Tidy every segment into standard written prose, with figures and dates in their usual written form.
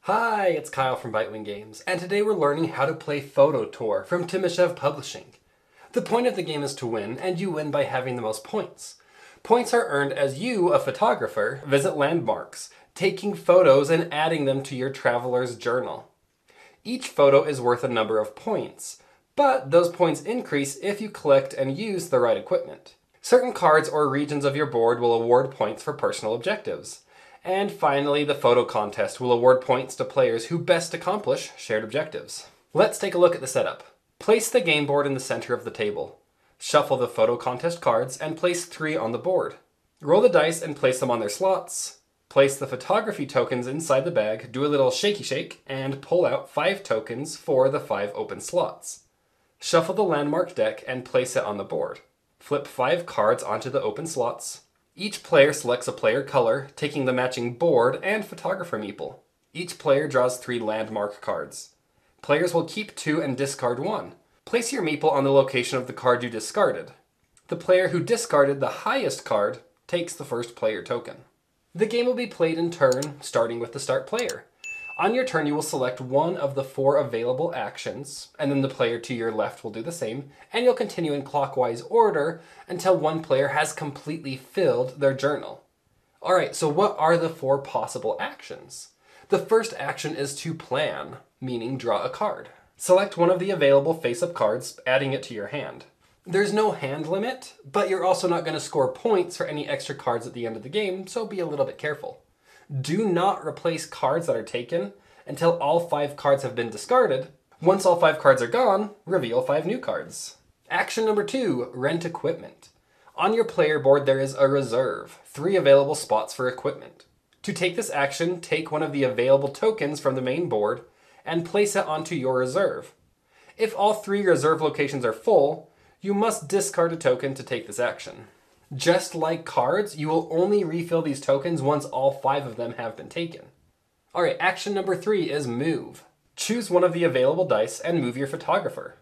Hi, it's Kyle from Bitewing Games, and today we're learning how to play Photo Tour from Timashov Publishing. The point of the game is to win, and you win by having the most points. Points are earned as you, a photographer, visit landmarks, taking photos and adding them to your traveler's journal. Each photo is worth a number of points, but those points increase if you collect and use the right equipment. Certain cards or regions of your board will award points for personal objectives. And finally, the photo contest will award points to players who best accomplish shared objectives. Let's take a look at the setup. Place the game board in the center of the table. Shuffle the photo contest cards and place 3 on the board. Roll the dice and place them on their slots. Place the photography tokens inside the bag, do a little shaky shake, and pull out 5 tokens for the 5 open slots. Shuffle the landmark deck and place it on the board. Flip 5 cards onto the open slots. Each player selects a player color, taking the matching board and photographer meeple. Each player draws 3 landmark cards. Players will keep 2 and discard 1. Place your meeple on the location of the card you discarded. The player who discarded the highest card takes the first player token. The game will be played in turn, starting with the start player. On your turn, you will select one of the 4 available actions, and then the player to your left will do the same, and you'll continue in clockwise order until one player has completely filled their journal. Alright, so what are the 4 possible actions? The first action is to plan, meaning draw a card. Select one of the available face-up cards, adding it to your hand. There's no hand limit, but you're also not going to score points for any extra cards at the end of the game, so be a little bit careful. Do not replace cards that are taken until all 5 cards have been discarded. Once all 5 cards are gone, reveal 5 new cards. Action number 2, rent equipment. On your player board there is a reserve, 3 available spots for equipment. To take this action, take one of the available tokens from the main board and place it onto your reserve. If all 3 reserve locations are full, you must discard a token to take this action. Just like cards, you will only refill these tokens once all 5 of them have been taken. Alright, action number 3 is move. Choose one of the available dice and move your photographer.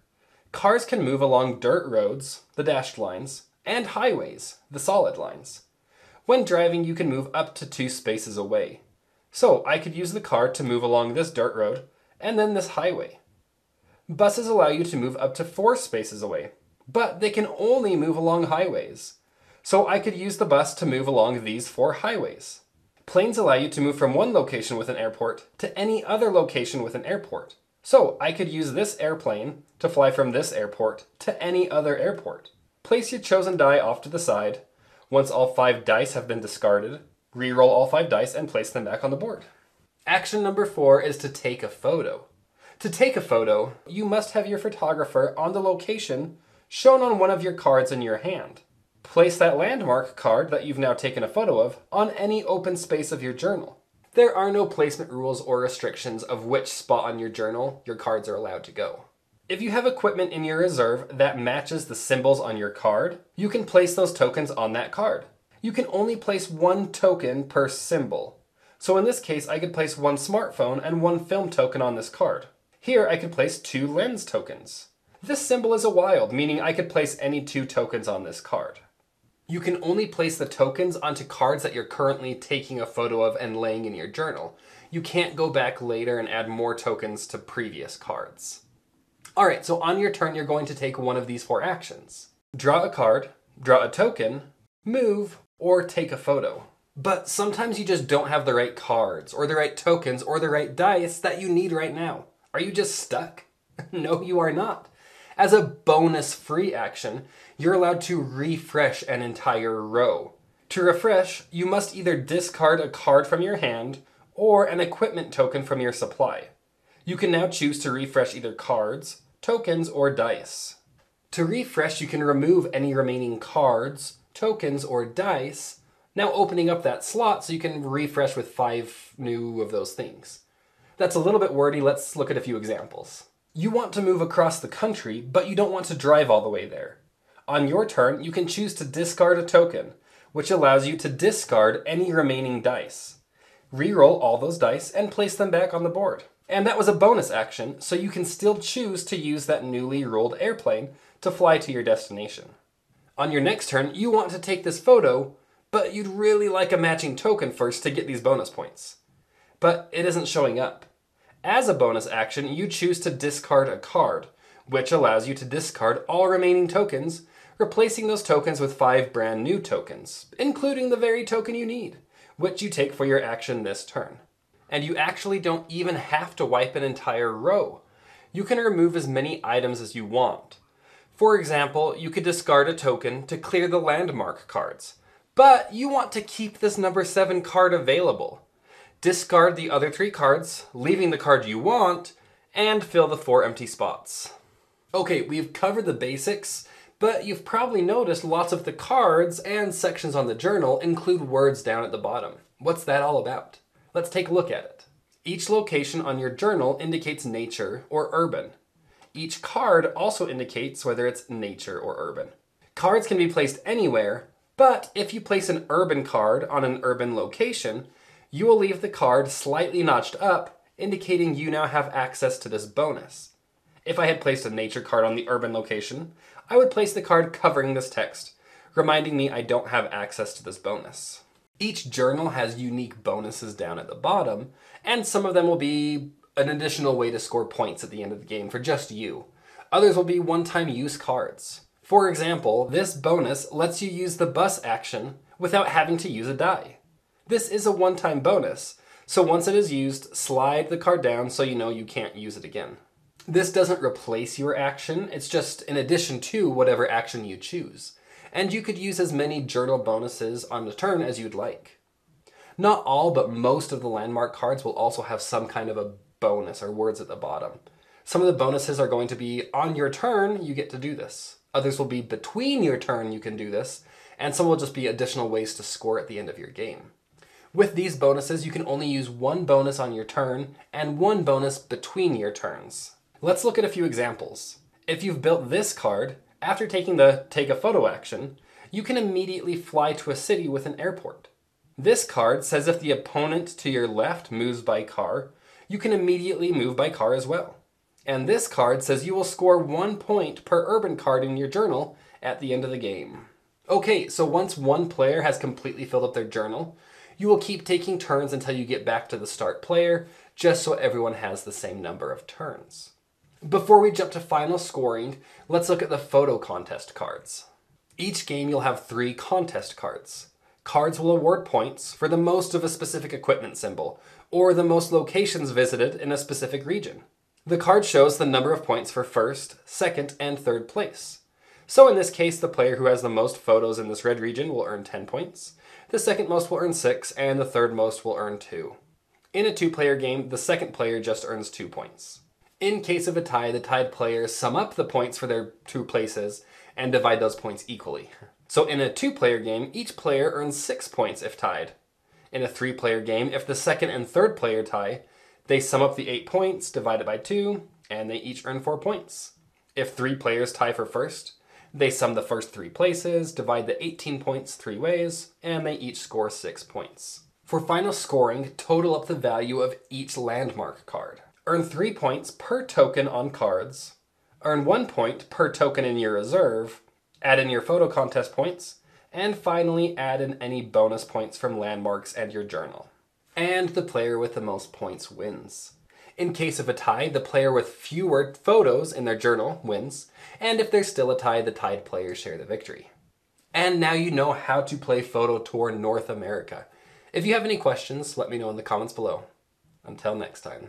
Cars can move along dirt roads, the dashed lines, and highways, the solid lines. When driving, you can move up to 2 spaces away. So I could use the car to move along this dirt road, and then this highway. Buses allow you to move up to 4 spaces away, but they can only move along highways. So I could use the bus to move along these 4 highways. Planes allow you to move from one location with an airport to any other location with an airport. So I could use this airplane to fly from this airport to any other airport. Place your chosen die off to the side. Once all 5 dice have been discarded, re-roll all 5 dice and place them back on the board. Action number 4 is to take a photo. To take a photo, you must have your photographer on the location shown on one of your cards in your hand. Place that landmark card that you've now taken a photo of on any open space of your journal. There are no placement rules or restrictions of which spot on your journal your cards are allowed to go. If you have equipment in your reserve that matches the symbols on your card, you can place those tokens on that card. You can only place 1 token per symbol. So in this case, I could place 1 smartphone and 1 film token on this card. Here I could place 2 lens tokens. This symbol is a wild, meaning I could place any 2 tokens on this card. You can only place the tokens onto cards that you're currently taking a photo of and laying in your journal. You can't go back later and add more tokens to previous cards. Alright, so on your turn you're going to take one of these 4 actions. Draw a card, draw a token, move, or take a photo. But sometimes you just don't have the right cards, or the right tokens, or the right dice that you need right now. Are you just stuck? No, you are not. As a bonus free action, you're allowed to refresh an entire row. To refresh, you must either discard a card from your hand or an equipment token from your supply. You can now choose to refresh either cards, tokens, or dice. To refresh, you can remove any remaining cards, tokens, or dice, now opening up that slot so you can refresh with 5 new of those things. That's a little bit wordy, let's look at a few examples. You want to move across the country, but you don't want to drive all the way there. On your turn, you can choose to discard a token, which allows you to discard any remaining dice. Reroll all those dice and place them back on the board. And that was a bonus action, so you can still choose to use that newly rolled airplane to fly to your destination. On your next turn, you want to take this photo, but you'd really like a matching token first to get these bonus points. But it isn't showing up. As a bonus action, you choose to discard a card, which allows you to discard all remaining tokens, replacing those tokens with 5 brand new tokens, including the very token you need, which you take for your action this turn. And you actually don't even have to wipe an entire row. You can remove as many items as you want. For example, you could discard a token to clear the landmark cards, but you want to keep this number 7 card available. Discard the other 3 cards, leaving the card you want, and fill the 4 empty spots. Okay, we've covered the basics, but you've probably noticed lots of the cards and sections on the journal include words down at the bottom. What's that all about? Let's take a look at it. Each location on your journal indicates nature or urban. Each card also indicates whether it's nature or urban. Cards can be placed anywhere, but if you place an urban card on an urban location, you will leave the card slightly notched up, indicating you now have access to this bonus. If I had placed a nature card on the urban location, I would place the card covering this text, reminding me I don't have access to this bonus. Each journal has unique bonuses down at the bottom, and some of them will be an additional way to score points at the end of the game for just you. Others will be one-time use cards. For example, this bonus lets you use the bus action without having to use a die. This is a one-time bonus, so once it is used, slide the card down so you know you can't use it again. This doesn't replace your action, it's just in addition to whatever action you choose. And you could use as many journal bonuses on the turn as you'd like. Not all, but most of the landmark cards will also have some kind of a bonus or words at the bottom. Some of the bonuses are going to be on your turn, you get to do this. Others will be between your turn, you can do this. And some will just be additional ways to score at the end of your game. With these bonuses, you can only use one bonus on your turn and one bonus between your turns. Let's look at a few examples. If you've built this card, after taking the take a photo action, you can immediately fly to a city with an airport. This card says if the opponent to your left moves by car, you can immediately move by car as well. And this card says you will score 1 point per urban card in your journal at the end of the game. Okay, so once one player has completely filled up their journal, you will keep taking turns until you get back to the start player, just so everyone has the same number of turns. Before we jump to final scoring, let's look at the photo contest cards. Each game you'll have 3 contest cards. Cards will award points for the most of a specific equipment symbol, or the most locations visited in a specific region. The card shows the number of points for first, second, and third place. So in this case, the player who has the most photos in this red region will earn 10 points, the second most will earn 6, and the third most will earn 2. In a 2-player game, the second player just earns 2 points. In case of a tie, the tied players sum up the points for their 2 places and divide those points equally. So in a 2-player game, each player earns 6 points if tied. In a 3-player game, if the second and third player tie, they sum up the 8 points, divide it by 2, and they each earn 4 points. If 3 players tie for first, they sum the first 3 places, divide the 18 points 3 ways, and they each score 6 points. For final scoring, total up the value of each landmark card. Earn 3 points per token on cards, earn 1 point per token in your reserve, add in your photo contest points, and finally add in any bonus points from landmarks and your journal. And the player with the most points wins. In case of a tie, the player with fewer photos in their journal wins, and if there's still a tie, the tied players share the victory. And now you know how to play Photo Tour North America. If you have any questions, let me know in the comments below. Until next time.